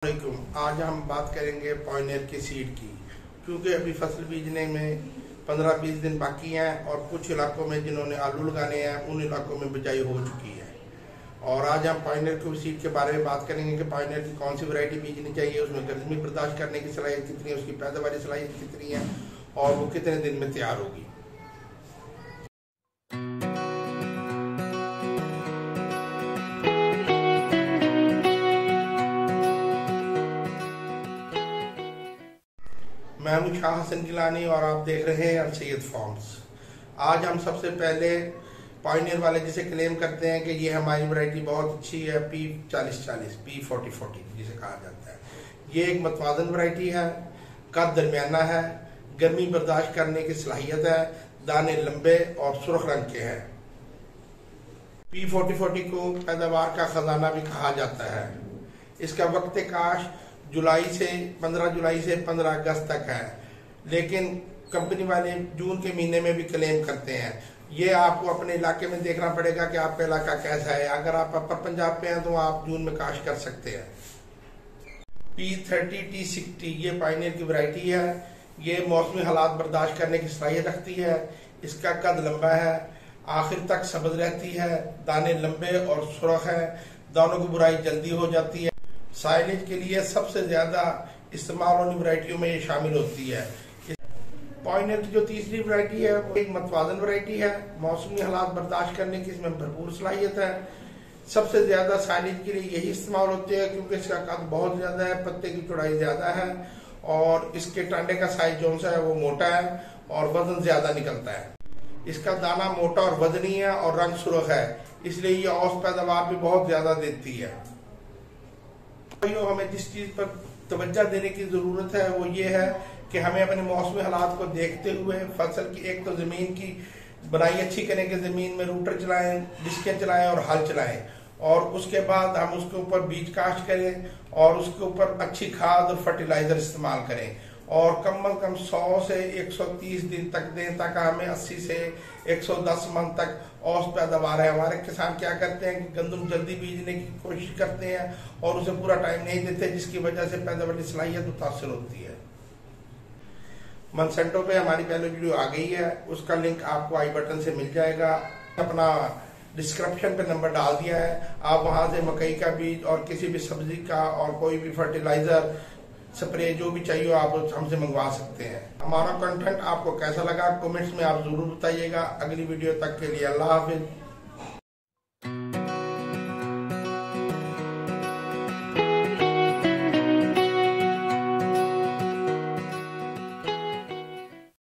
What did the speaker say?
आज हम बात करेंगे पॉइनियर की सीड की, क्योंकि अभी फसल बीजने में 15-20 दिन बाकी हैं और कुछ इलाकों में जिन्होंने आलू लगाने हैं उन इलाकों में बिजाई हो चुकी है। और आज हम पॉइनियर की सीड के बारे में बात करेंगे कि पॉइनियर की कौन सी वैरायटी बीजनी चाहिए, उसमें गर्मी बर्दाश्त करने की सलाहियत कितनी है, उसकी पैदावारी सलाहियत कितनी है और वो कितने दिन में तैयार होगी। मैं हूं शाह हसन गिलानी और आप देख रहे हैं अल सैयद फार्म्स। आज हम सबसे पहले पॉइनियर वाले जिसे क्लेम करते हैं कि ये हमारी वैरायटी बहुत अच्छी है, P4040 P4040 जिसे कहा जाता है। ये एक मतवाजन वैरायटी है, कद दरमियाना है, गर्मी बर्दाश्त करने की सलाहियत है, दाने लंबे और सुर्ख रंग के हैं। P4040 को पैदावार का खजाना भी कहा जाता है। इसका वक्त काश 15 जुलाई से 15 अगस्त तक है, लेकिन कंपनी वाले जून के महीने में भी क्लेम करते हैं। ये आपको अपने इलाके में देखना पड़ेगा कि आपका इलाका कैसा है। अगर आप अपर पंजाब पे हैं तो आप जून में काश कर सकते हैं। P30 T60 ये पॉइनियर की वैरायटी है। ये मौसमी हालात बर्दाश्त करने की सलाहियत रखती है। इसका कद लंबा है, आखिर तक सब्ज रहती है, दाने लंबे और सुर्ख है, दानों की बुराई जल्दी हो जाती है। साइलेज के लिए सबसे ज्यादा इस्तेमाल होने वैरायटियों में ये शामिल होती है। पॉइनियर की जो तीसरी वैरायटी है वो एक मतवाजन वैरायटी है। मौसमी हालात बर्दाश्त करने की इसमें भरपूर सलाहियत है। सबसे ज्यादा साइलेज के लिए यही इस्तेमाल होते हैं क्योंकि इसका कद बहुत ज्यादा है, पत्ते की चौड़ाई ज्यादा है और इसके टांडे का साइज जो सा है वो मोटा है और वजन ज्यादा निकलता है। इसका दाना मोटा और वजनी है और रंग सुर्ख है, इसलिए ये औसत पैदावार भी बहुत ज्यादा देती है। हमें जिस चीज पर तवज्जो देने की जरूरत है वो ये है कि हमें अपने मौसमी हालात को देखते हुए फसल की एक तो जमीन की बनाई अच्छी करें कि जमीन में रूटर चलाएं, डिस्कें चलाएं और हल चलाएं, और उसके बाद हम उसके ऊपर बीज काश्त करें और उसके ऊपर अच्छी खाद और फर्टिलाइजर इस्तेमाल करें और कम अज कम 100 से 130 दिन तक दें ताकि हमें 80 से 110 मन तक औसत पैदावार है। हमारे किसान क्या करते हैं कि गंदम जल्दी बीजने की कोशिश करते हैं और उसे पूरा टाइम नहीं देते, जिसकी वजह से पैदावार की सलाहियत मुतासर होती है। मंसेंटो पे हमारी पहले वीडियो आ गई है, उसका लिंक आपको आई बटन से मिल जाएगा। अपना डिस्क्रिप्शन पे नंबर डाल दिया है, आप वहां से मकई का बीज और किसी भी सब्जी का और कोई भी फर्टिलाइजर स्प्रे जो भी चाहिए आप हमसे मंगवा सकते हैं। हमारा कंटेंट आपको कैसा लगा कमेंट्स में आप जरूर बताइएगा। अगली वीडियो तक के लिए अल्लाह हाफिज।